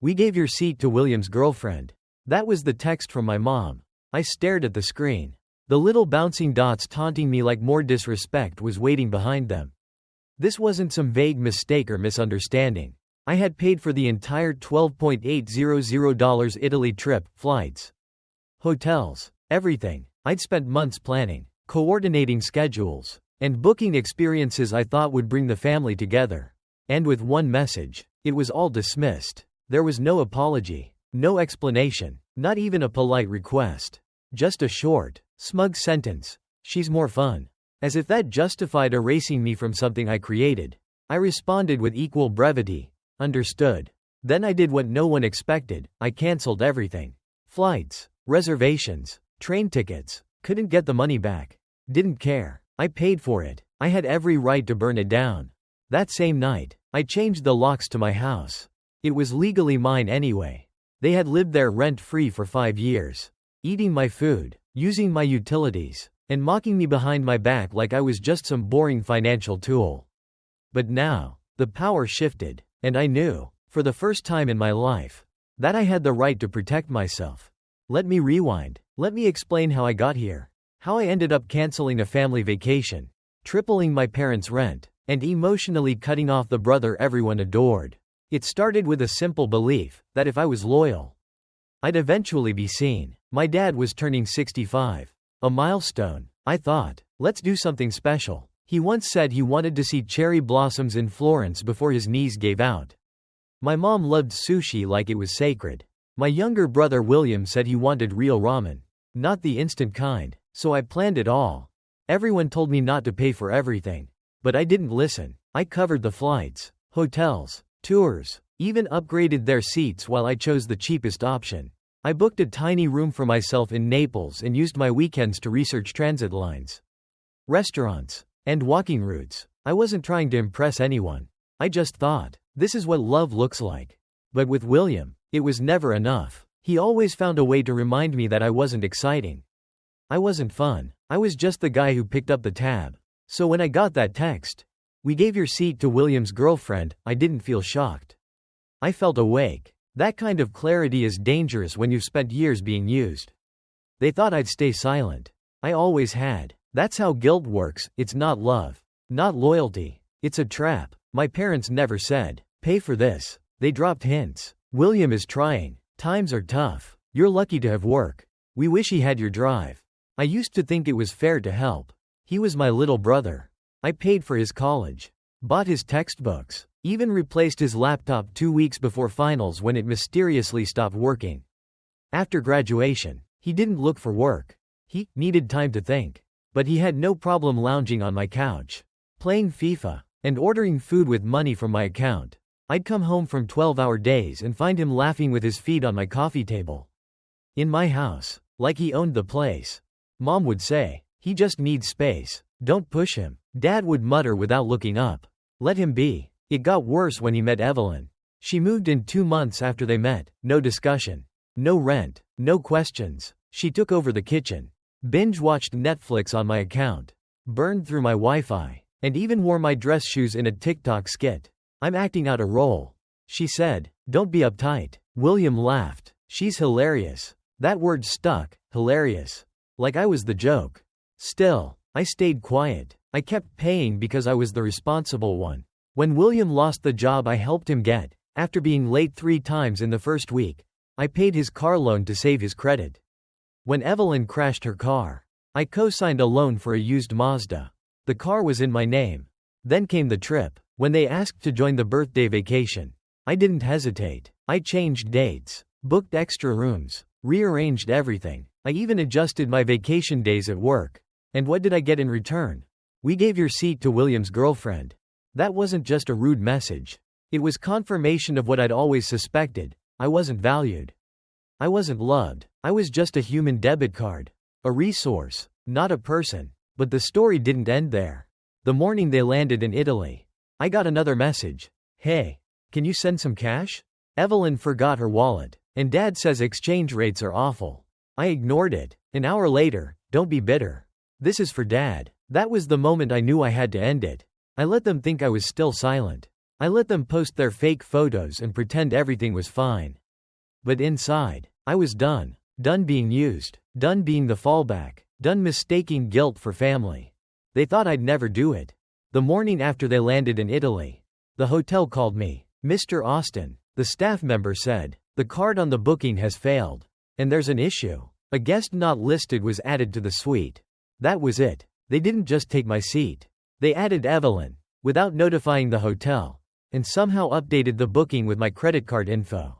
We gave your seat to William's girlfriend. That was the text from my mom. I stared at the screen. The little bouncing dots taunting me like more disrespect was waiting behind them. This wasn't some vague mistake or misunderstanding. I had paid for the entire $12,800 Italy trip, flights, hotels, everything. I'd spent months planning, coordinating schedules, and booking experiences I thought would bring the family together. And with one message, it was all dismissed. There was no apology, no explanation, not even a polite request. Just a short, smug sentence. She's more fun. As if that justified erasing me from something I created. I responded with equal brevity. Understood. Then I did what no one expected. I canceled everything. Flights, reservations, train tickets. Couldn't get the money back. Didn't care. I paid for it. I had every right to burn it down. That same night, I changed the locks to my house. It was legally mine anyway. They had lived there rent-free for 5 years. Eating my food, using my utilities, and mocking me behind my back like I was just some boring financial tool. But now, the power shifted, and I knew, for the first time in my life, that I had the right to protect myself. Let me rewind. Let me explain how I got here. How I ended up canceling a family vacation, tripling my parents' rent, and emotionally cutting off the brother everyone adored. It started with a simple belief that if I was loyal, I'd eventually be seen. My dad was turning 65. A milestone. I thought, let's do something special. He once said he wanted to see cherry blossoms in Florence before his knees gave out. My mom loved sushi like it was sacred. My younger brother William said he wanted real ramen, not the instant kind, so I planned it all. Everyone told me not to pay for everything. But I didn't listen. I covered the flights, hotels, tours, even upgraded their seats while I chose the cheapest option. I booked a tiny room for myself in Naples and used my weekends to research transit lines, restaurants, and walking routes. I wasn't trying to impress anyone. I just thought, this is what love looks like. But with William, it was never enough. He always found a way to remind me that I wasn't exciting. I wasn't fun. I was just the guy who picked up the tab. So when I got that text, we gave your seat to William's girlfriend, I didn't feel shocked. I felt awake. That kind of clarity is dangerous when you've spent years being used. They thought I'd stay silent. I always had. That's how guilt works. It's not love, not loyalty. It's a trap. My parents never said, pay for this. They dropped hints. William is trying. Times are tough. You're lucky to have work. We wish he had your drive. I used to think it was fair to help. He was my little brother. I paid for his college, bought his textbooks, even replaced his laptop 2 weeks before finals when it mysteriously stopped working. After graduation, he didn't look for work. He needed time to think. But he had no problem lounging on my couch, playing FIFA, and ordering food with money from my account. I'd come home from 12-hour days and find him laughing with his feet on my coffee table. In my house, like he owned the place. Mom would say, he just needs space. Don't push him. Dad would mutter without looking up. Let him be. It got worse when he met Evelyn. She moved in 2 months after they met. No discussion. No rent. No questions. She took over the kitchen. Binge-watched Netflix on my account. Burned through my Wi-Fi. And even wore my dress shoes in a TikTok skit. I'm acting out a role. She said, don't be uptight. William laughed. She's hilarious. That word stuck. Hilarious. Like I was the joke. Still, I stayed quiet. I kept paying because I was the responsible one. When William lost the job I helped him get, after being late 3 times in the first week, I paid his car loan to save his credit. When Evelyn crashed her car, I co-signed a loan for a used Mazda. The car was in my name. Then came the trip. When they asked to join the birthday vacation, I didn't hesitate. I changed dates, booked extra rooms, rearranged everything. I even adjusted my vacation days at work. And what did I get in return? We gave your seat to William's girlfriend. That wasn't just a rude message. It was confirmation of what I'd always suspected. I wasn't valued. I wasn't loved. I was just a human debit card. A resource, not a person. But the story didn't end there. The morning they landed in Italy, I got another message. Hey, can you send some cash? Evelyn forgot her wallet, and Dad says exchange rates are awful. I ignored it. An hour later, don't be bitter. This is for Dad. That was the moment I knew I had to end it. I let them think I was still silent. I let them post their fake photos and pretend everything was fine. But inside, I was done. Done being used. Done being the fallback. Done mistaking guilt for family. They thought I'd never do it. The morning after they landed in Italy, the hotel called me. "Mr. Austin," the staff member said, "the card on the booking has failed. And there's an issue. A guest not listed was added to the suite." That was it. They didn't just take my seat. They added Evelyn, without notifying the hotel, and somehow updated the booking with my credit card info.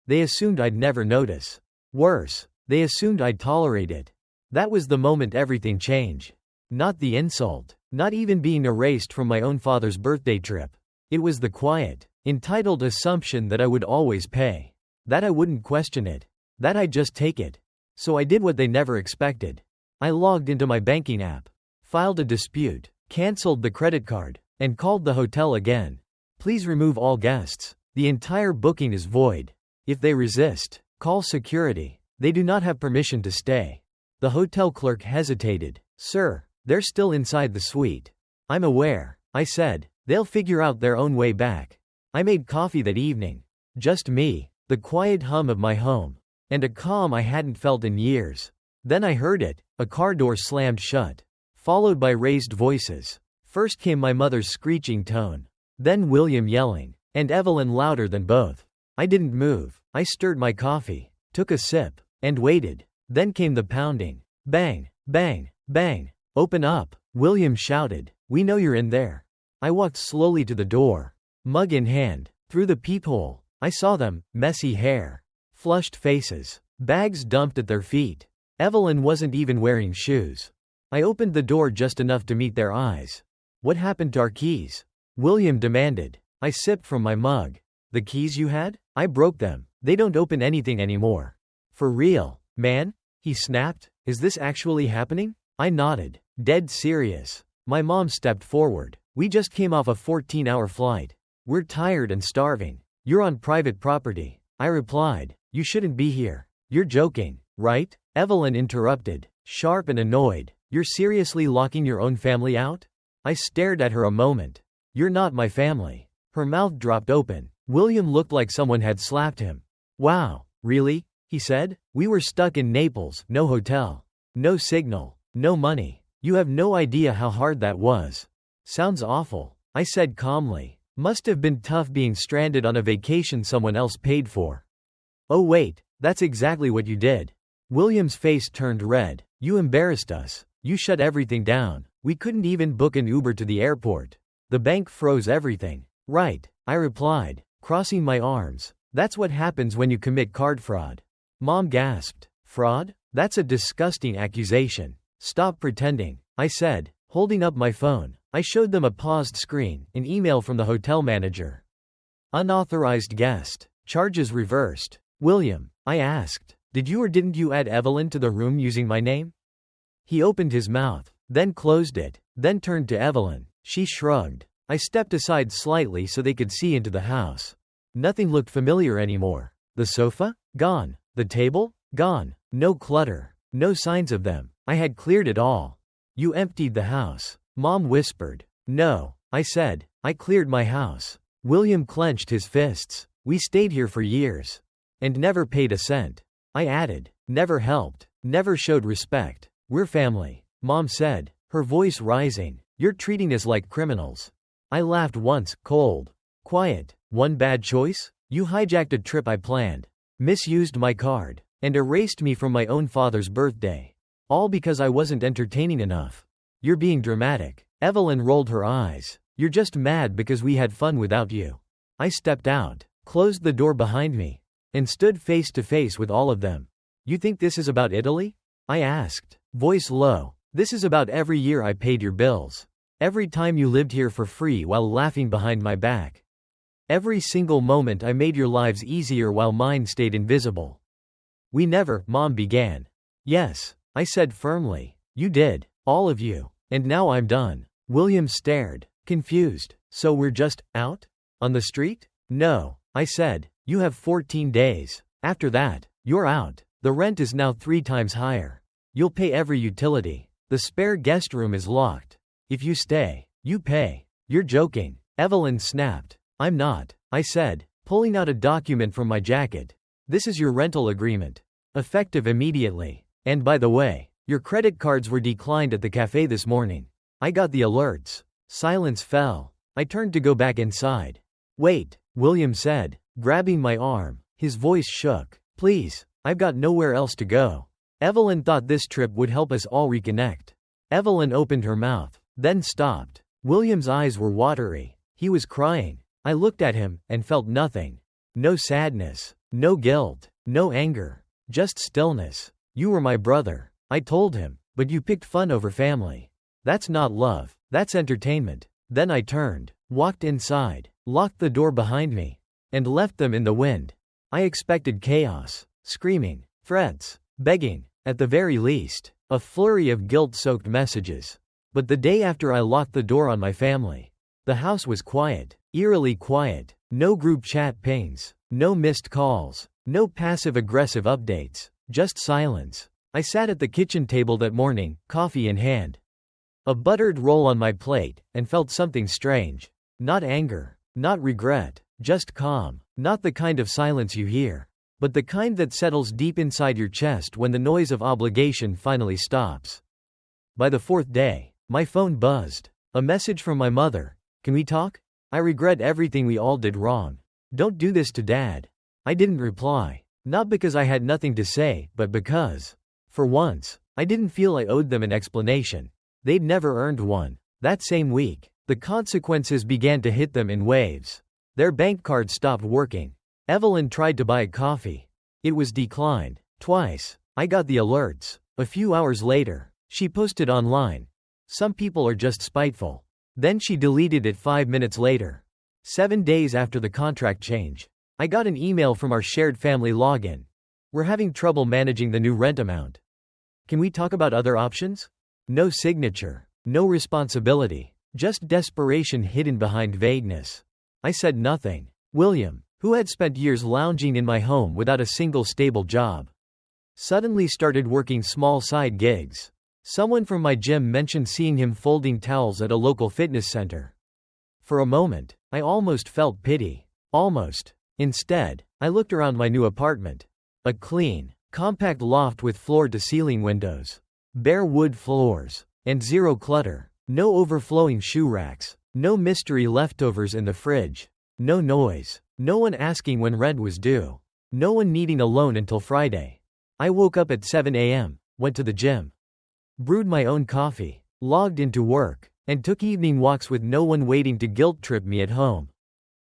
They assumed I'd never notice. Worse, they assumed I'd tolerate it. That was the moment everything changed. Not the insult. Not even being erased from my own father's birthday trip. It was the quiet, entitled assumption that I would always pay. That I wouldn't question it. That I'd just take it. So I did what they never expected. I logged into my banking app, filed a dispute, canceled the credit card, and called the hotel again. "Please remove all guests. The entire booking is void. If they resist, call security. They do not have permission to stay." The hotel clerk hesitated. "Sir, they're still inside the suite." "I'm aware," I said. "They'll figure out their own way back." I made coffee that evening. Just me, the quiet hum of my home, and a calm I hadn't felt in years. Then I heard it. A car door slammed shut, followed by raised voices. First came my mother's screeching tone, then William yelling, and Evelyn louder than both. I didn't move. I stirred my coffee, took a sip, and waited. Then came the pounding. Bang, bang, bang. "Open up," William shouted. "We know you're in there." I walked slowly to the door, mug in hand. Through the peephole, I saw them, messy hair, flushed faces, bags dumped at their feet. Evelyn wasn't even wearing shoes. I opened the door just enough to meet their eyes. "What happened to our keys?" William demanded. I sipped from my mug. "The keys you had? I broke them. They don't open anything anymore." "For real, man?" he snapped. "Is this actually happening?" I nodded, dead serious. My mom stepped forward. "We just came off a 14-hour flight. We're tired and starving. You're on private property." I replied. "You shouldn't be here." "You're joking, right?" Evelyn interrupted, sharp and annoyed. "You're seriously locking your own family out?" I stared at her a moment. "You're not my family." Her mouth dropped open. William looked like someone had slapped him. "Wow, really?" he said. "We were stuck in Naples, no hotel, no signal, no money. You have no idea how hard that was." "Sounds awful," I said calmly. "Must have been tough being stranded on a vacation someone else paid for." "Oh wait, that's exactly what you did." William's face turned red. "You embarrassed us. You shut everything down. We couldn't even book an Uber to the airport. The bank froze everything." "Right," I replied, crossing my arms. "That's what happens when you commit card fraud." Mom gasped. "Fraud? That's a disgusting accusation. Stop pretending," I said, holding up my phone. I showed them a paused screen, an email from the hotel manager. "Unauthorized guest. Charges reversed." "William," I asked, "did you or didn't you add Evelyn to the room using my name?" He opened his mouth, then closed it, then turned to Evelyn. She shrugged. I stepped aside slightly so they could see into the house. Nothing looked familiar anymore. The sofa? Gone. The table? Gone. No clutter. No signs of them. I had cleared it all. "You emptied the house," Mom whispered. "No," I said. "I cleared my house." William clenched his fists. "We stayed here for years. And never paid a cent." I added. "Never helped. Never showed respect. We're family," Mom said, her voice rising. "You're treating us like criminals." I laughed once, cold. "Quiet. One bad choice? You hijacked a trip I planned, misused my card, and erased me from my own father's birthday. All because I wasn't entertaining enough. You're being dramatic." Evelyn rolled her eyes. "You're just mad because we had fun without you." I stepped out, closed the door behind me, and stood face to face with all of them. "You think this is about Italy?" I asked, voice low. "This is about every year I paid your bills. Every time you lived here for free while laughing behind my back. Every single moment I made your lives easier while mine stayed invisible." "We never," Mom began. "Yes," I said firmly. "You did. All of you. And now I'm done." William stared, confused. "So we're just out? On the street?" "No," I said. "You have 14 days. After that, you're out. The rent is now 3 times higher. You'll pay every utility. The spare guest room is locked. If you stay, you pay." "You're joking," Evelyn snapped. I'm not, I said, pulling out a document from my jacket. This is your rental agreement. Effective immediately. And by the way, your credit cards were declined at the cafe this morning. I got the alerts. Silence fell. I turned to go back inside. Wait, William said, grabbing my arm. His voice shook. Please, I've got nowhere else to go. Evelyn thought this trip would help us all reconnect. Evelyn opened her mouth, then stopped. William's eyes were watery. He was crying. I looked at him and felt nothing. No sadness, no guilt, no anger, just stillness. You were my brother, I told him, but you picked fun over family. That's not love, that's entertainment. Then I turned, walked inside, locked the door behind me, and left them in the wind. I expected chaos, screaming, threats, begging, at the very least, a flurry of guilt-soaked messages. But the day after I locked the door on my family, the house was quiet, eerily quiet, no group chat pings, no missed calls, no passive-aggressive updates, just silence. I sat at the kitchen table that morning, coffee in hand. A buttered roll on my plate, and felt something strange. Not anger, not regret, just calm, not the kind of silence you hear, but the kind that settles deep inside your chest when the noise of obligation finally stops. By the fourth day, my phone buzzed. A message from my mother. Can we talk? I regret everything we all did wrong. Don't do this to Dad. I didn't reply. Not because I had nothing to say, but because, for once, I didn't feel I owed them an explanation. They'd never earned one. That same week, the consequences began to hit them in waves. Their bank card stopped working. Evelyn tried to buy coffee. It was declined. Twice. I got the alerts. A few hours later, she posted online. Some people are just spiteful. Then she deleted it 5 minutes later. 7 days after the contract change, I got an email from our shared family login. We're having trouble managing the new rent amount. Can we talk about other options? No signature, no responsibility, just desperation hidden behind vagueness. I said nothing. William, who had spent years lounging in my home without a single stable job, suddenly started working small side gigs. Someone from my gym mentioned seeing him folding towels at a local fitness center. For a moment, I almost felt pity. Almost. Instead, I looked around my new apartment. A clean, compact loft with floor-to-ceiling windows, bare wood floors, and zero clutter. No overflowing shoe racks, no mystery leftovers in the fridge, no noise, no one asking when rent was due, no one needing a loan until Friday. I woke up at 7 a.m., went to the gym, brewed my own coffee, logged into work, and took evening walks with no one waiting to guilt-trip me at home.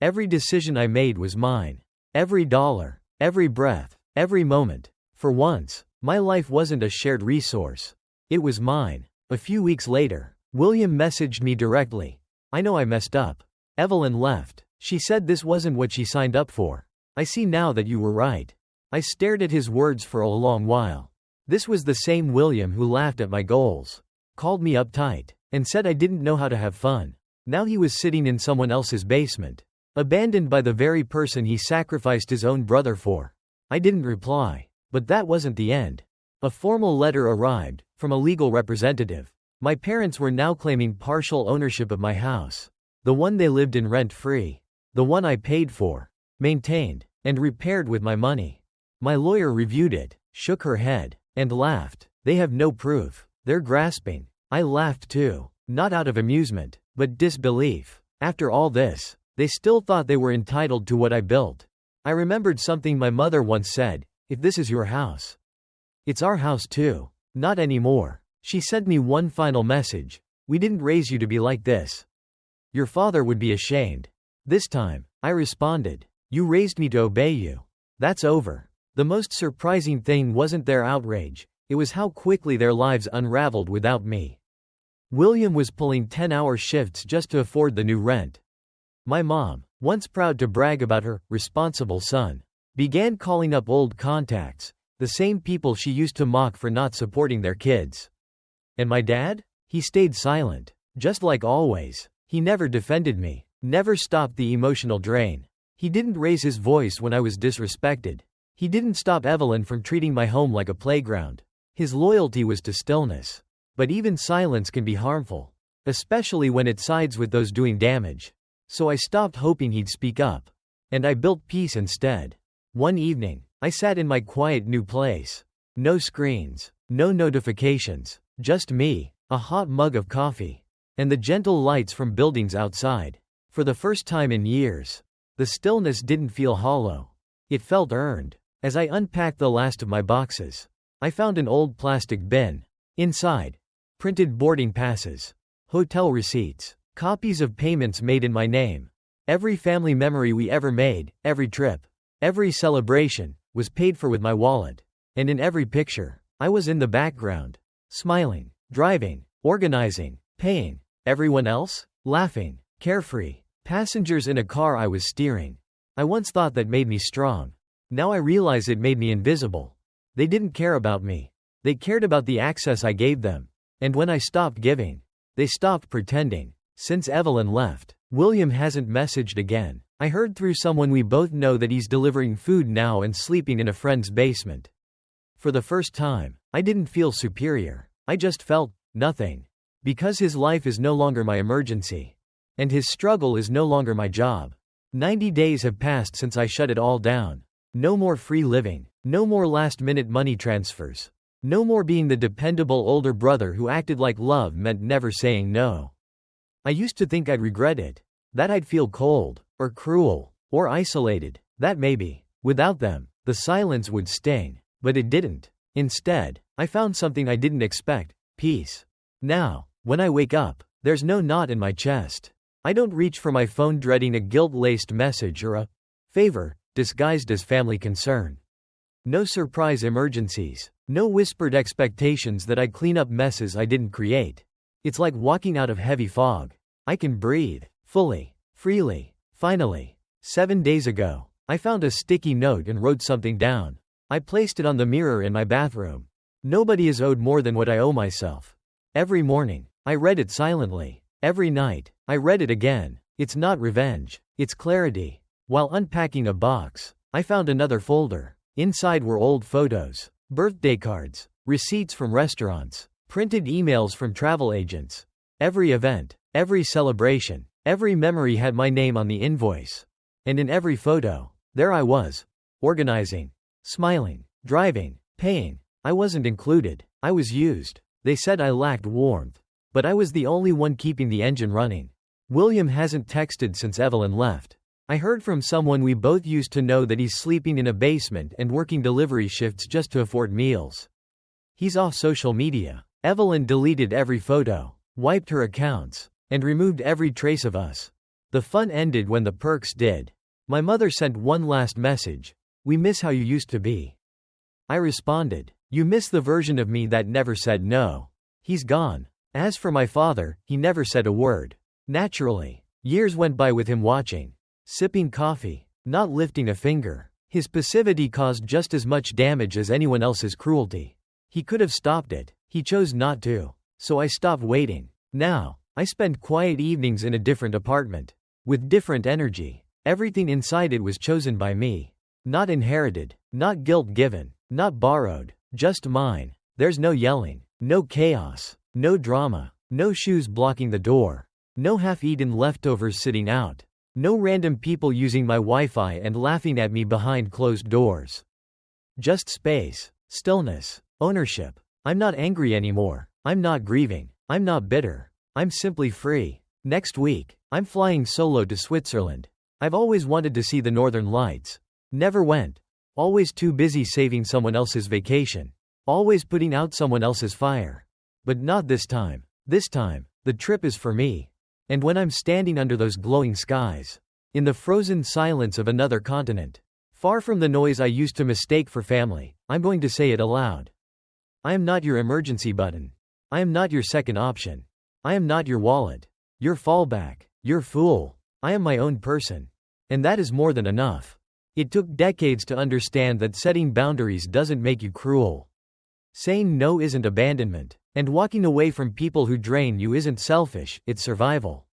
Every decision I made was mine. Every dollar, every breath, every moment. For once, my life wasn't a shared resource. It was mine. A few weeks later, William messaged me directly. I know I messed up. Evelyn left. She said this wasn't what she signed up for. I see now that you were right. I stared at his words for a long while. This was the same William who laughed at my goals, called me uptight, and said I didn't know how to have fun. Now he was sitting in someone else's basement, abandoned by the very person he sacrificed his own brother for. I didn't reply. But that wasn't the end. A formal letter arrived, from a legal representative. My parents were now claiming partial ownership of my house. The one they lived in rent-free. The one I paid for, maintained, and repaired with my money. My lawyer reviewed it, shook her head, and laughed. They have no proof. They're grasping. I laughed too, not out of amusement, but disbelief. After all this, they still thought they were entitled to what I built. I remembered something my mother once said, if this is your house, it's our house too. Not anymore. She sent me one final message. We didn't raise you to be like this. Your father would be ashamed. This time, I responded, you raised me to obey you. That's over. The most surprising thing wasn't their outrage, it was how quickly their lives unraveled without me. William was pulling 10-hour shifts just to afford the new rent. My mom, once proud to brag about her responsible son, began calling up old contacts, the same people she used to mock for not supporting their kids. And my dad? He stayed silent. Just like always, he never defended me, never stopped the emotional drain. He didn't raise his voice when I was disrespected. He didn't stop Evelyn from treating my home like a playground. His loyalty was to stillness. But even silence can be harmful, especially when it sides with those doing damage. So I stopped hoping he'd speak up. And I built peace instead. One evening, I sat in my quiet new place. No screens, no notifications, just me, a hot mug of coffee, and the gentle lights from buildings outside. For the first time in years, the stillness didn't feel hollow. It felt earned. As I unpacked the last of my boxes, I found an old plastic bin. Inside, printed boarding passes, hotel receipts, copies of payments made in my name. Every family memory we ever made, every trip, every celebration, was paid for with my wallet. And in every picture, I was in the background, smiling, driving, organizing, paying. Everyone else? Laughing, carefree, passengers in a car I was steering. I once thought that made me strong. Now I realize it made me invisible. They didn't care about me. They cared about the access I gave them. And when I stopped giving, they stopped pretending. Since Evelyn left, William hasn't messaged again. I heard through someone we both know that he's delivering food now and sleeping in a friend's basement. For the first time, I didn't feel superior. I just felt nothing. Because his life is no longer my emergency. And his struggle is no longer my job. 90 days have passed since I shut it all down. No more free living. No more last-minute money transfers. No more being the dependable older brother who acted like love meant never saying no. I used to think I'd regret it. That I'd feel cold, or cruel, or isolated. That maybe, without them, the silence would sting. But it didn't. Instead, I found something I didn't expect: peace. Now, when I wake up, there's no knot in my chest. I don't reach for my phone dreading a guilt-laced message or a favor disguised as family concern. No surprise emergencies. No whispered expectations that I'd clean up messes I didn't create. It's like walking out of heavy fog. I can breathe, fully, freely, finally. 7 days ago, I found a sticky note and wrote something down. I placed it on the mirror in my bathroom. Nobody is owed more than what I owe myself. Every morning, I read it silently. Every night, I read it again. It's not revenge, it's clarity. While unpacking a box, I found another folder. Inside were old photos, birthday cards, receipts from restaurants, printed emails from travel agents. Every event, every celebration, every memory had my name on the invoice. And in every photo, there I was, organizing, smiling, driving, paying. I wasn't included. I was used. They said I lacked warmth. But I was the only one keeping the engine running. William hasn't texted since Evelyn left. I heard from someone we both used to know that he's sleeping in a basement and working delivery shifts just to afford meals. He's off social media. Evelyn deleted every photo, wiped her accounts, and removed every trace of us. The fun ended when the perks did. My mother sent one last message: "We miss how you used to be." I responded, "You miss the version of me that never said no. He's gone." As for my father, he never said a word. Naturally, years went by with him watching, sipping coffee, not lifting a finger. His passivity caused just as much damage as anyone else's cruelty. He could have stopped it. He chose not to. So I stopped waiting. Now, I spend quiet evenings in a different apartment. With different energy. Everything inside it was chosen by me. Not inherited. Not guilt-given. Not borrowed. Just mine. There's no yelling. No chaos. No drama. No shoes blocking the door. No half-eaten leftovers sitting out. No random people using my Wi-Fi and laughing at me behind closed doors. Just space. Stillness. Ownership. I'm not angry anymore. I'm not grieving. I'm not bitter. I'm simply free. Next week, I'm flying solo to Switzerland. I've always wanted to see the Northern Lights. Never went. Always too busy saving someone else's vacation. Always putting out someone else's fire. But not this time. This time, the trip is for me. And when I'm standing under those glowing skies, in the frozen silence of another continent, far from the noise I used to mistake for family, I'm going to say it aloud. I am not your emergency button. I am not your second option. I am not your wallet. Your fallback. Your fool. I am my own person. And that is more than enough. It took decades to understand that setting boundaries doesn't make you cruel. Saying no isn't abandonment. And walking away from people who drain you isn't selfish, it's survival.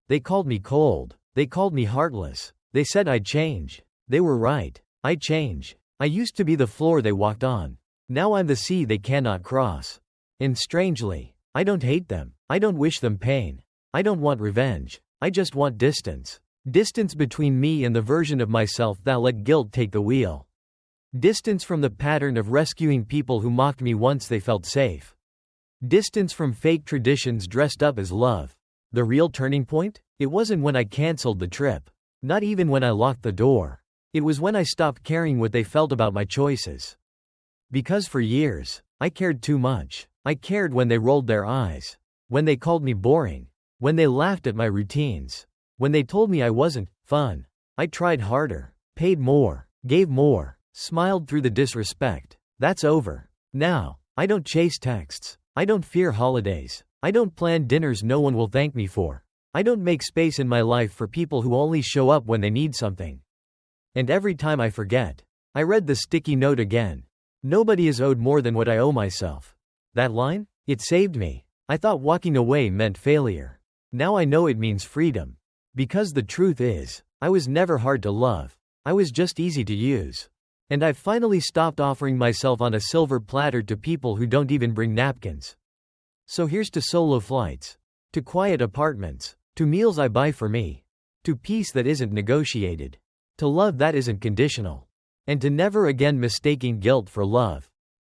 They called me cold. They called me heartless. They said I'd change. They were right. I change. I used to be the floor they walked on. Now I'm the sea they cannot cross. And strangely, I don't hate them. I don't wish them pain. I don't want revenge. I just want distance. Distance between me and the version of myself that let guilt take the wheel. Distance from the pattern of rescuing people who mocked me once they felt safe. Distance from fake traditions dressed up as love. The real turning point? It wasn't when I canceled the trip. Not even when I locked the door. It was when I stopped caring what they felt about my choices. Because for years, I cared too much. I cared when they rolled their eyes. When they called me boring. When they laughed at my routines. When they told me I wasn't fun. I tried harder. Paid more. Gave more. Smiled through the disrespect. That's over. Now, I don't chase texts. I don't fear holidays. I don't plan dinners no one will thank me for. I don't make space in my life for people who only show up when they need something. And every time I forget, I read the sticky note again. Nobody is owed more than what I owe myself. That line? It saved me. I thought walking away meant failure. Now I know it means freedom. Because the truth is, I was never hard to love. I was just easy to use. And I've finally stopped offering myself on a silver platter to people who don't even bring napkins. So here's to solo flights. To quiet apartments. To meals I buy for me. To peace that isn't negotiated. To love that isn't conditional. And to never again mistaking guilt for love.